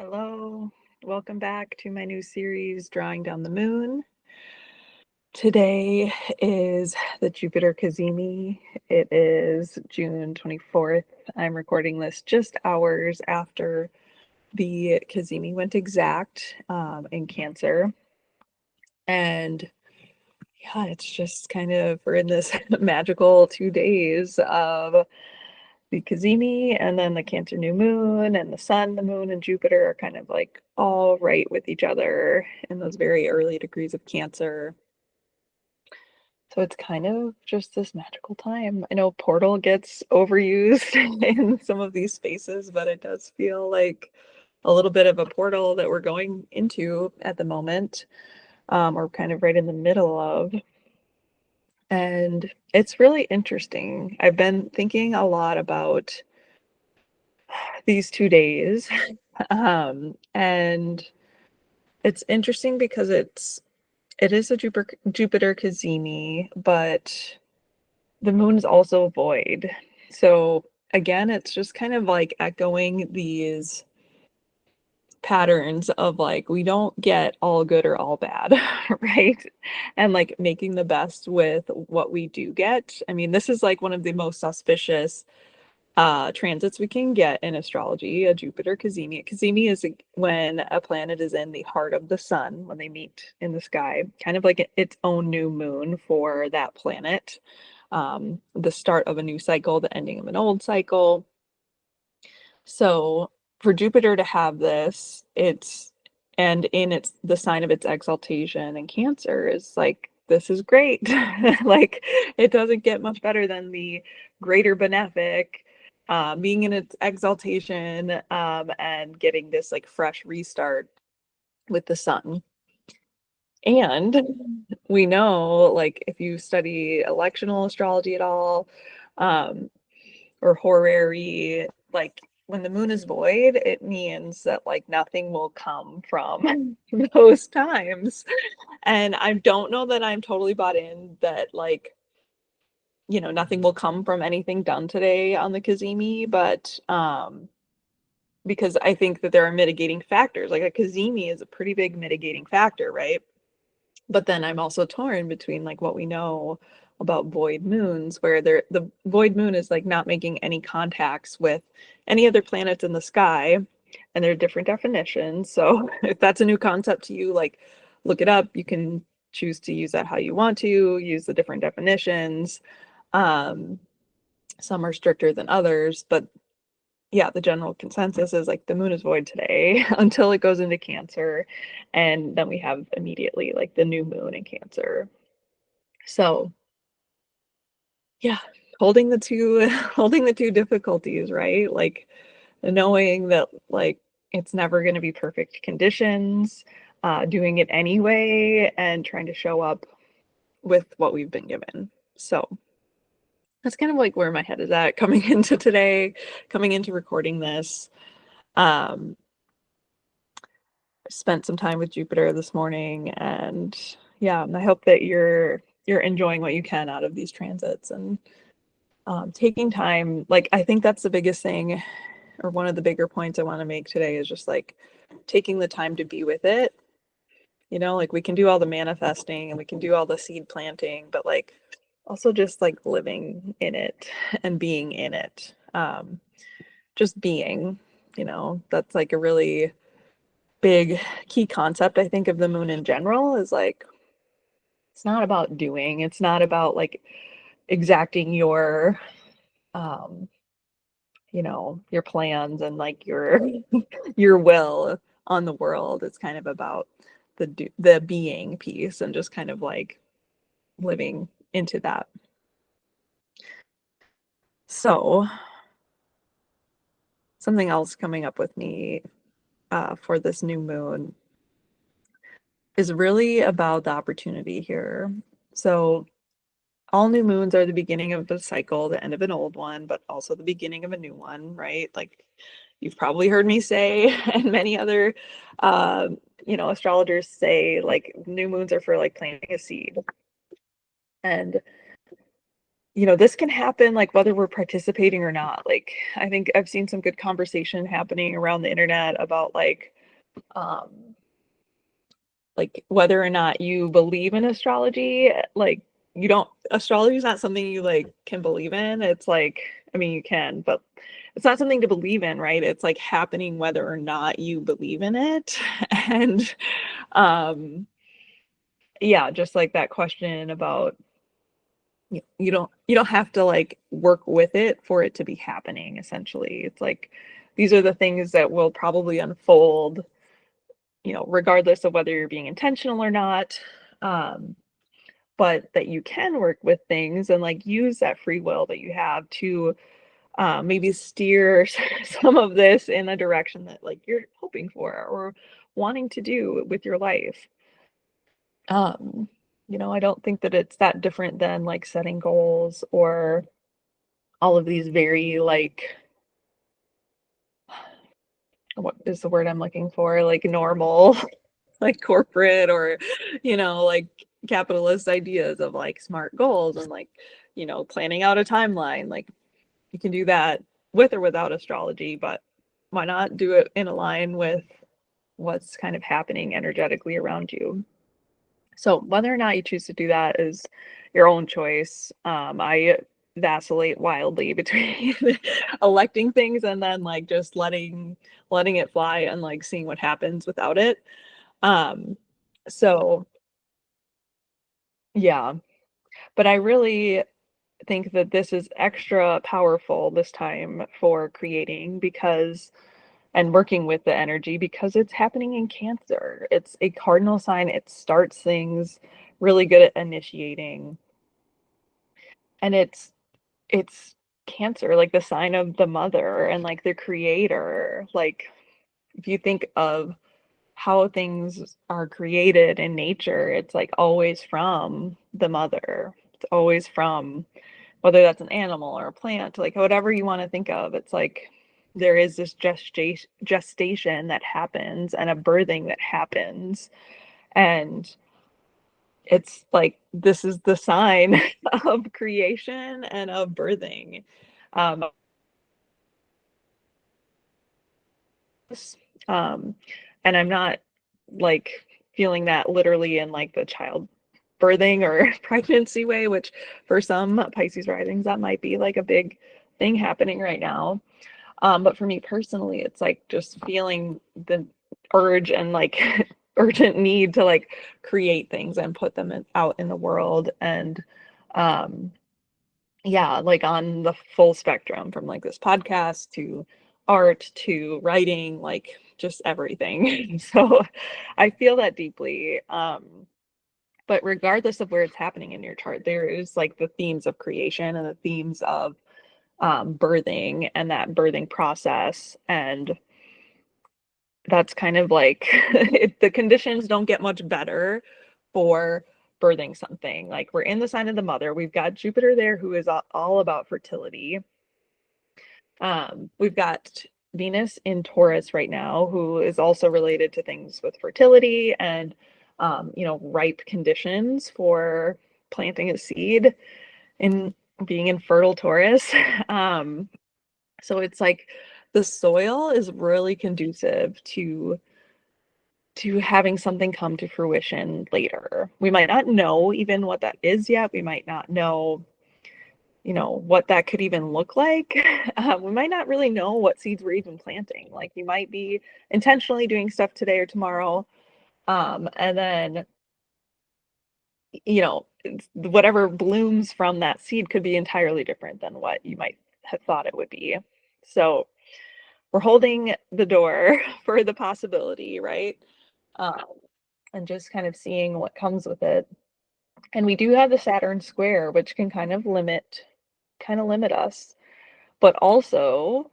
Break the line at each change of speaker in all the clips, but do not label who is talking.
Hello, welcome back to my new series, Drawing Down the Moon. Today is the Jupiter Cazimi. It is June 24th. I'm recording this just hours after the Cazimi went exact in Cancer. And yeah, it's just we're in this magical 2 days of the Cazimi and then the Cancer new moon, and the sun, the moon, and Jupiter are kind of like all right with each other in those very early degrees of Cancer. So it's kind of just this magical time. I know portal gets overused in some of these spaces, but it does feel like a little bit of a portal that we're going into at the moment, or kind of right in the middle of. And it's really interesting. I've been thinking a lot about these 2 days. And it's interesting because it is a Jupiter Cazimi, but the moon is also void. So again, it's just kind of like echoing these patterns of like we don't get all good or all bad, right? And like making the best with what we do get. I mean, this is like one of the most auspicious transits we can get in astrology, a Jupiter Cazimi. Cazimi is when a planet is in the heart of the sun, when they meet in the sky, kind of like its own new moon for that planet. The start of a new cycle, the ending of an old cycle. So for Jupiter to have this, and in its the sign of its exaltation in Cancer is like, this is great. Like it doesn't get much better than the greater benefic, being in its exaltation, and getting this like fresh restart with the sun. And we know, like, if you study electional astrology at all, um, or horary, like when the moon is void, it means that like nothing will come from those times. And I don't know that I'm totally bought in that like, nothing will come from anything done today on the Cazimi, but because I think that there are mitigating factors. Like a Cazimi is a pretty big mitigating factor, right? But then I'm also torn between like what we know about void moons, where the void moon is like not making any contacts with any other planets in the sky, and there are different definitions. So if that's a new concept to you, like look it up. You can choose to use that how you want to, use the different definitions. Um, some are stricter than others, but yeah, the general consensus is like the moon is void today until it goes into Cancer, and then we have immediately like the new moon in Cancer. So yeah, holding the two holding the two difficulties, right? Like knowing that like it's never going to be perfect conditions, doing it anyway, and trying to show up with what we've been given. So that's kind of like where my head is at coming into today, coming into recording this. Um, spent some time with Jupiter this morning, and yeah, I hope that you're enjoying what you can out of these transits, and taking time. Like I think that's the biggest thing, or one of the bigger points I want to make today is just like taking the time to be with it. Like we can do all the manifesting and we can do all the seed planting, but like also just like living in it and being in it. Just being, that's like a really big key concept, I think, of the moon in general is like, it's not about doing, it's not about like exacting um, your plans and like your your will on the world. It's kind of about the being piece and just kind of like living into that. So something else coming up with me for this new moon is really about the opportunity here. So all new moons are the beginning of a cycle, the end of an old one, but also the beginning of a new one, right? Like you've probably heard me say, and many other, uh, astrologers say, like new moons are for like planting a seed. And this can happen like whether we're participating or not. Like I think I've seen some good conversation happening around the internet about um like whether or not you believe in astrology. Like you don't astrology is not something you like can believe in. It's like, I mean, you can, but it's not something to believe in, right? It's like happening whether or not you believe in it. And um yeah, just like that question about you don't have to like work with it for it to be happening. Essentially, it's like these are the things that will probably unfold, regardless of whether you're being intentional or not. um but that you can work with things and like use that free will that you have to maybe steer some of this in a direction that like you're hoping for or wanting to do with your life. um I don't think that it's that different than like setting goals or all of these very like, what is the word I'm looking for, like normal like corporate or like capitalist ideas of like smart goals and like planning out a timeline. Like you can do that with or without astrology, but why not do it in a line with what's kind of happening energetically around you? So whether or not you choose to do that is your own choice. I vacillate wildly between electing things and then like just letting it fly and like seeing what happens without it. Um, so yeah, but I really think that this is extra powerful this time for creating because and working with the energy because it's happening in Cancer. It's a cardinal sign. It starts things, really good at initiating. And it's Cancer, like the sign of the mother and like the creator. Like if you think of how things are created in nature, it's like always from the mother. It's always from, whether that's an animal or a plant, like whatever you want to think of. It's like there is this gestation that happens and a birthing that happens. And it's like this is the sign of creation and of birthing. Um, um, and I'm not like feeling that literally in like the child birthing or pregnancy way, which for some Pisces risings, that might be like a big thing happening right now. But for me personally, it's like just feeling the urge and like urgent need to like create things and put them out in the world. And um, yeah, like on the full spectrum from like this podcast to art to writing, like just everything. So I feel that deeply. But regardless of where it's happening in your chart, there is like the themes of creation and the themes of birthing and that birthing process. And that's kind of like the conditions don't get much better for birthing something. Like we're in the sign of the mother. We've got Jupiter there who is all about fertility. We've got Venus in Taurus right now, who is also related to things with fertility and ripe conditions for planting a seed and being in fertile Taurus. Um, so it's like the soil is really conducive to having something come to fruition later. We might not know even what that is yet. We might not know, what that could even look like. We might not really know what seeds we're even planting. Like you might be intentionally doing stuff today or tomorrow. And then, whatever blooms from that seed could be entirely different than what you might have thought it would be. So we're holding the door for the possibility, right? Um, and just kind of seeing what comes with it. And we do have the Saturn square, which can kind of limit us, but also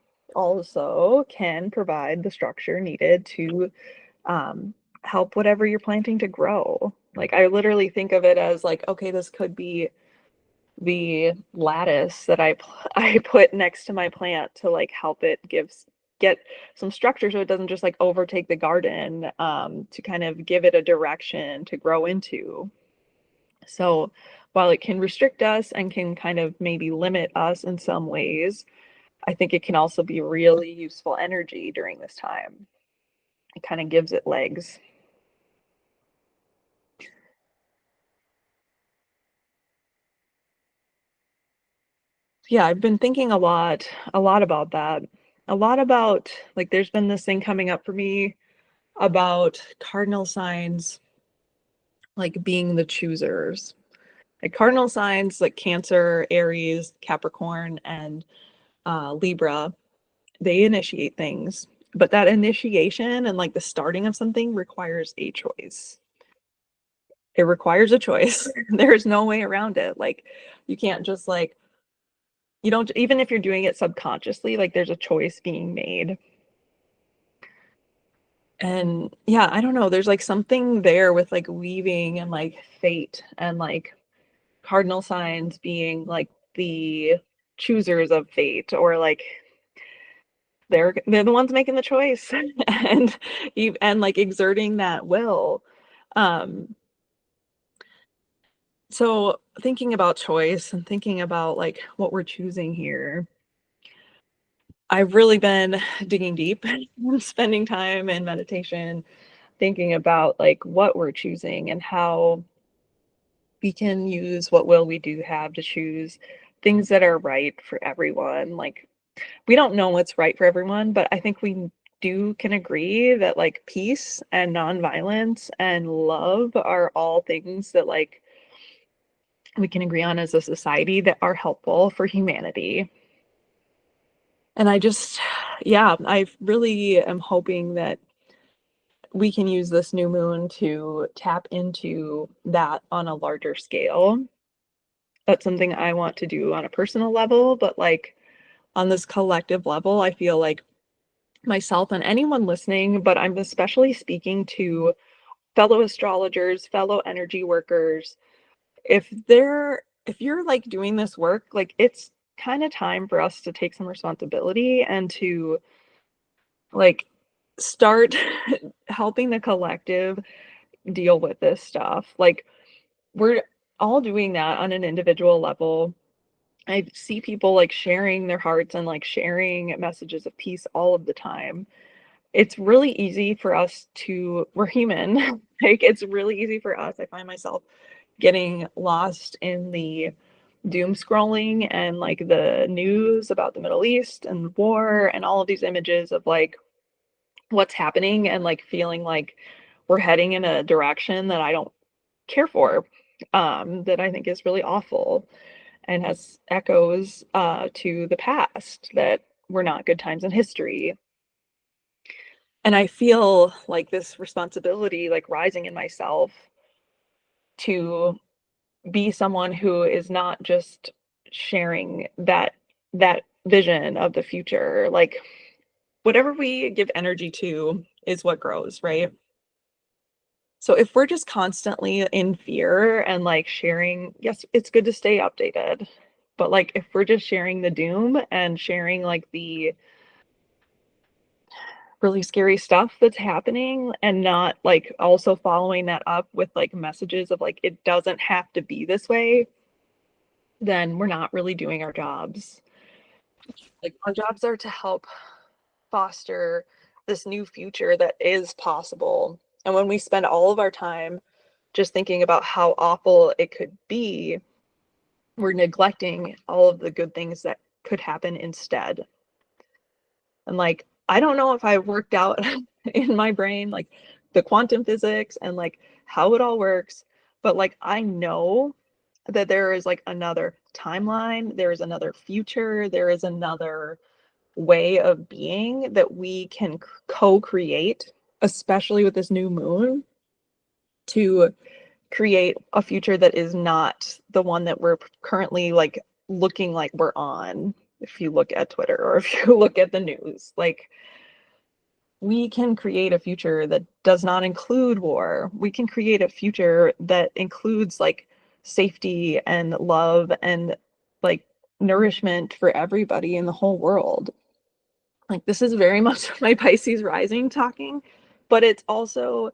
can provide the structure needed to um, help whatever you're planting to grow. Like I literally think of it as like, okay, this could be the lattice that I put next to my plant to like help it get some structure so it doesn't just like overtake the garden, to kind of give it a direction to grow into. So while it can restrict us and can kind of maybe limit us in some ways, I think it can also be really useful energy during this time. It kind of gives it legs. Yeah, I've been thinking a lot about that. A lot about like there's been this thing coming up for me about cardinal signs like being the choosers. Like cardinal signs like Cancer, Aries, Capricorn, and Libra, they initiate things. But that initiation and like the starting of something requires a choice. It requires a choice. There's no way around it. Like you can't just like you don't even if you're doing it subconsciously, like there's a choice being made. And yeah, I don't know, there's like something there with like weaving and like fate and like cardinal signs being like the choosers of fate or like they're the ones making the choice and and like exerting that will. Um so thinking about choice and thinking about like what we're choosing here, I've really been digging deep, spending time in meditation, thinking about like what we're choosing and how we can use what will we do have to choose things that are right for everyone. Like we don't know what's right for everyone, but I think we do can agree that like peace and nonviolence and love are all things that like we can agree on as a society that are helpful for humanity. And I just, yeah, I really am hoping that we can use this new moon to tap into that on a larger scale. That's something I want to do on a personal level, but like on this collective level, I feel like myself and anyone listening, but I'm especially speaking to fellow astrologers, fellow energy workers. If you're like doing this work, like it's kind of time for us to take some responsibility and to like start helping the collective deal with this stuff. Like we're all doing that on an individual level. I see people like sharing their hearts and like sharing messages of peace all of the time. It's really easy for us to we're human. Like it's really easy for us. I find myself getting lost in the doom scrolling and like the news about the Middle East and war and all of these images of like what's happening and like feeling like we're heading in a direction that I don't care for, that I think is really awful and has echoes to the past that were not good times in history. And I feel like this responsibility, like rising in myself to be someone who is not just sharing that vision of the future. Like whatever we give energy to is what grows, right? So if we're just constantly in fear and like sharing, yes, it's good to stay updated. But like if we're just sharing the doom and sharing like the really scary stuff that's happening and not like also following that up with like messages of like it doesn't have to be this way, then we're not really doing our jobs. Like our jobs are to help foster this new future that is possible. And when we spend all of our time just thinking about how awful it could be, we're neglecting all of the good things that could happen instead. And like, I don't know if I worked out in my brain, like the quantum physics and like how it all works, but like, I know that there is like another timeline, there is another future, there is another way of being that we can co-create, especially with this new moon, to create a future that is not the one that we're currently like looking like we're on. If you look at Twitter or if you look at the news, like we can create a future that does not include war. We can create a future that includes like safety and love and like nourishment for everybody in the whole world. Like this is very much my Pisces rising talking, but it's also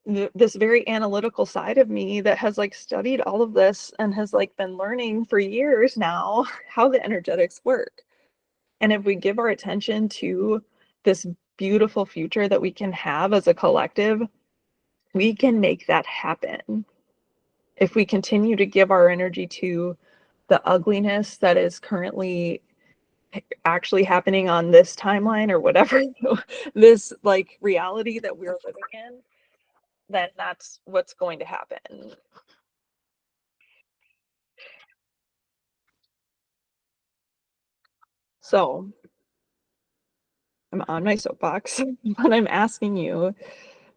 this very analytical side of me that has like studied all of this and has like been learning for years now how the energetics work. And if we give our attention to this beautiful future that we can have as a collective, we can make that happen. If we continue to give our energy to the ugliness that is currently actually happening on this timeline or whatever, this like reality that we're living in, then that's what's going to happen. So I'm on my soapbox, but I'm asking you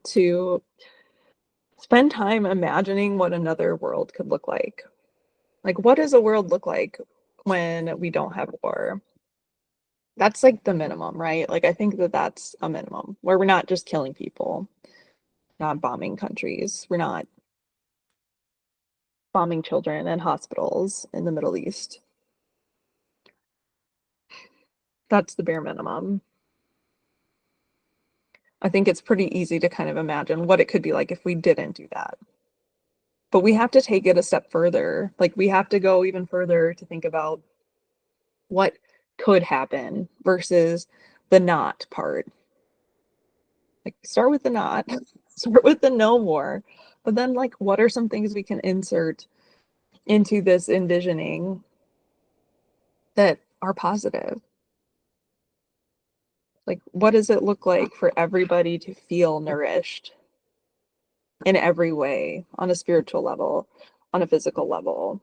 to spend time imagining what another world could look like. Like, what does a world look like when we don't have war? That's like the minimum, right? Like, I think that that's a minimum where we're not just killing people, not bombing countries, we're not bombing children and hospitals in the Middle East. That's the bare minimum. I think it's pretty easy to kind of imagine what it could be like if we didn't do that. But we have to take it a step further. Like, we have to go even further to think about what could happen versus the not part. Like, start with the not, start with the no more. But then, like, what are some things we can insert into this envisioning that are positive? Like, what does it look like for everybody to feel nourished in every way, on a spiritual level, on a physical level?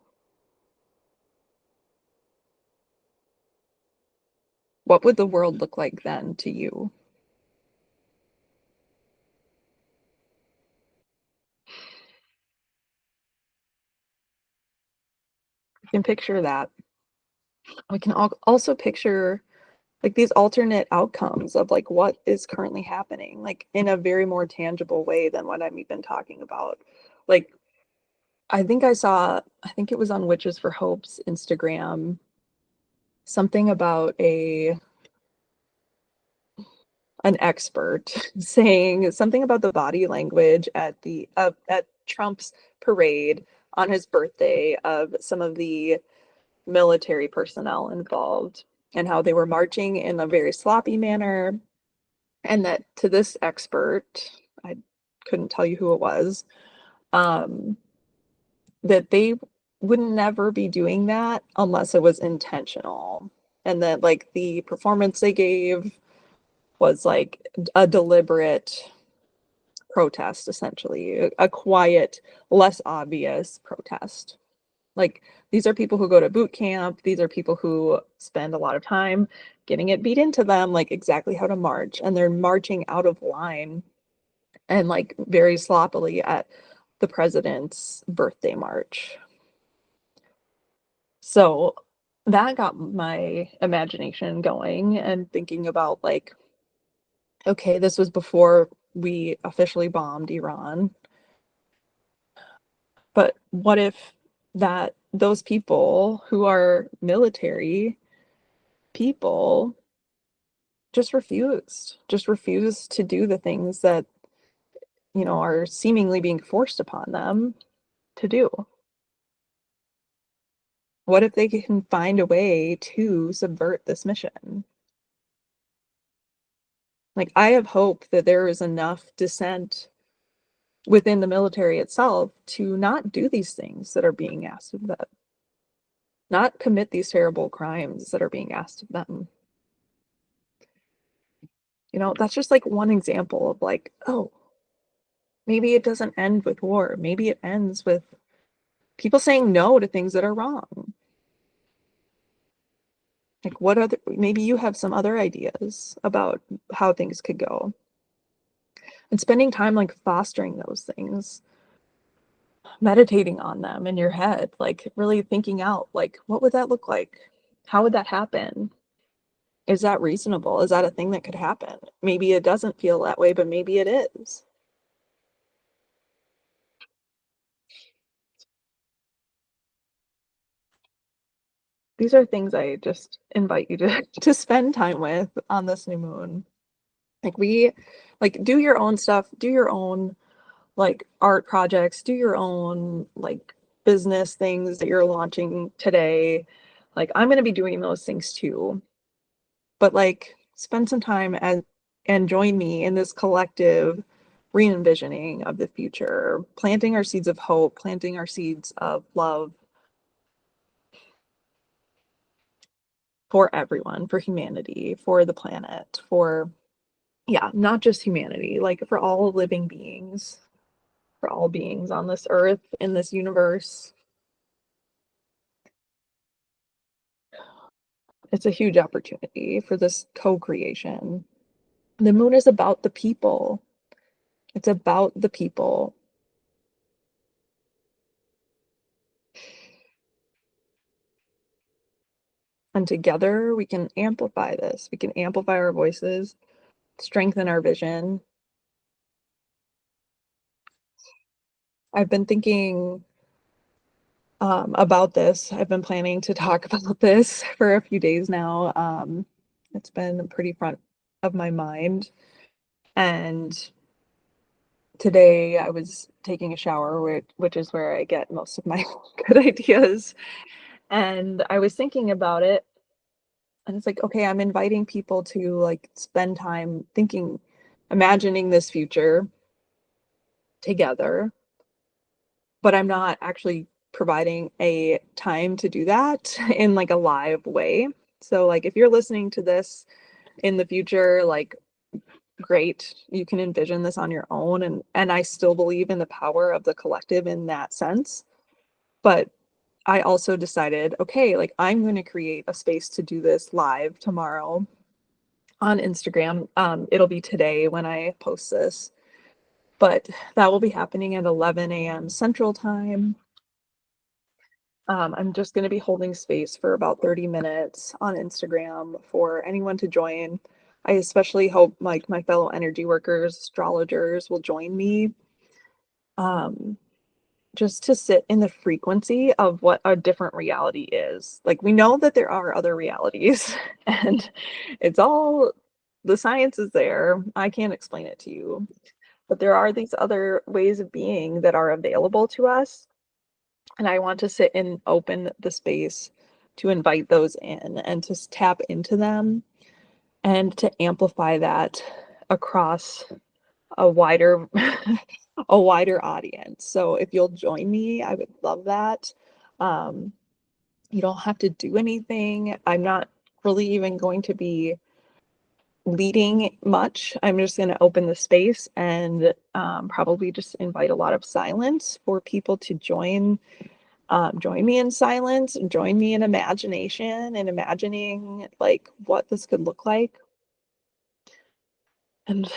What would the world look like then to you? We can picture that. We can also picture like these alternate outcomes of like what is currently happening, like in a very more tangible way than what I'm even talking about. Like, I think it was on Witches for Hope's Instagram, something about an expert saying something about the body language at Trump's parade on his birthday of some of the military personnel involved and how they were marching in a very sloppy manner, and that to this expert, I couldn't tell you who it was, um, that they would never be doing that unless it was intentional, and that like the performance they gave was like a deliberate protest, essentially a quiet, less obvious protest. Like, these are people who go to boot camp, these are people who spend a lot of time getting it beat into them like exactly how to march, and they're marching out of line and like very sloppily at the president's birthday march. So that got my imagination going and thinking about like, okay, this was before we officially bombed Iran, but what if that those people who are military people just refused to do the things that, you know, are seemingly being forced upon them to do? What if they can find a way to subvert this mission? Like, I have hope that there is enough dissent within the military itself to not do these things that are being asked of them, not commit these terrible crimes that are being asked of them. You know, that's just like one example of like, oh, maybe it doesn't end with war. Maybe it ends with people saying no to things that are wrong. Like, what other, maybe you have some other ideas about how things could go, and spending time like fostering those things, meditating on them in your head, like really thinking out, like, what would that look like? How would that happen? Is that reasonable? Is that a thing that could happen? Maybe it doesn't feel that way, but maybe it is. These are things I just invite you to to spend time with on this new moon. Like, we like do your own stuff, do your own like art projects, do your own like business things that you're launching today. Like I'm going to be doing those things too. But like spend some time and join me in this collective re-envisioning of the future, planting our seeds of hope, planting our seeds of love for everyone, for humanity, for the planet, for, yeah, not just humanity, like for all living beings, for all beings on this earth, in this universe. It's a huge opportunity for this co-creation. The moon is about the people. It's about the people. And together we can amplify this. We can amplify our voices, strengthen our vision. I've been thinking about this. I've been planning to talk about this for a few days now. It's been pretty front of my mind. And today I was taking a shower, which is where I get most of my good ideas. And I was thinking about it, and it's like, okay, I'm inviting people to like spend time thinking, imagining this future together, but I'm not actually providing a time to do that in like a live way. So like if you're listening to this in the future, like great, you can envision this on your own, and I still believe in the power of the collective in that sense. But I also decided, okay, like I'm going to create a space to do this live tomorrow on Instagram. It'll be today when I post this, but that will be happening at 11 a.m. Central Time. I'm just going to be holding space for about 30 minutes on Instagram for anyone to join. I especially hope like my fellow energy workers, astrologers will join me, um, just to sit in the frequency of what a different reality is. Like we know that there are other realities and it's all, the science is there. I can't explain it to you, but there are these other ways of being that are available to us. And I want to sit and open the space to invite those in and to tap into them and to amplify that across a wider a wider audience. So if you'll join me, I would love that. Um, you don't have to do anything. I'm not really even going to be leading much. I'm just going to open the space and probably just invite a lot of silence for people to join me in silence and join me in imagination and imagining like what this could look like. And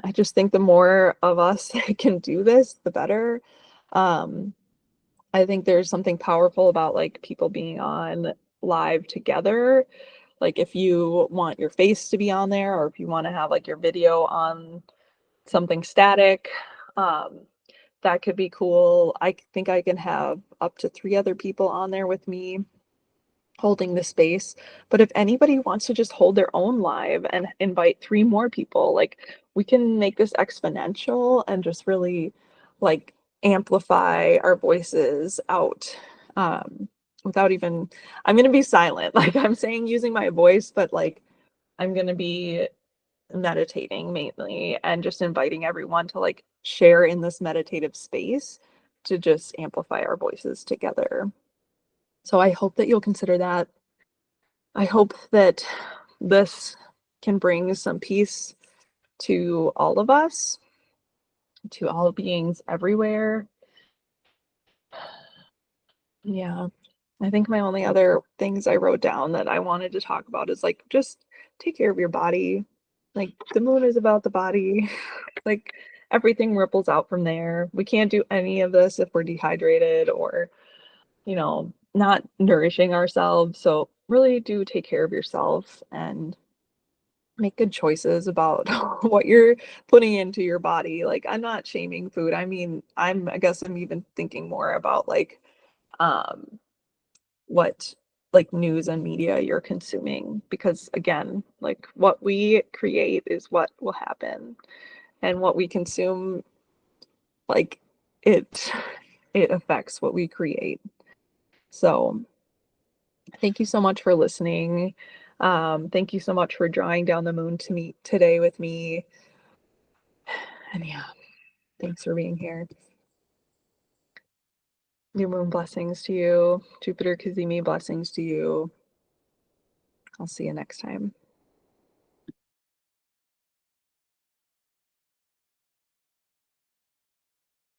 I just think the more of us that can do this, the better. Um, I think there's something powerful about like people being on live together. Like if you want your face to be on there, or if you want to have like your video on something static, um, that could be cool. I think I can have up to 3 other people on there with me holding the space. But if anybody wants to just hold their own live and invite 3 more people, like we can make this exponential and just really like amplify our voices out, without even, I'm going to be silent. Like I'm saying using my voice, but like I'm going to be meditating mainly and just inviting everyone to like share in this meditative space to just amplify our voices together. So I hope that you'll consider that. I hope that this can bring some peace to all of us, to all beings everywhere. Yeah. I think my only other things I wrote down that I wanted to talk about is like just take care of your body. Like the moon is about the body. Like everything ripples out from there. We can't do any of this if we're dehydrated or, not nourishing ourselves. So really do take care of yourself and make good choices about what you're putting into your body. Like I'm not shaming food. I mean, I guess I'm even thinking more about like um what like news and media you're consuming, because again, like what we create is what will happen, and what we consume like it it affects what we create. So thank you so much for listening. Thank you so much for drawing down the moon to meet today with me. And yeah, thanks for being here. New moon blessings to you. Jupiter Kazemi blessings to you. I'll see you next time.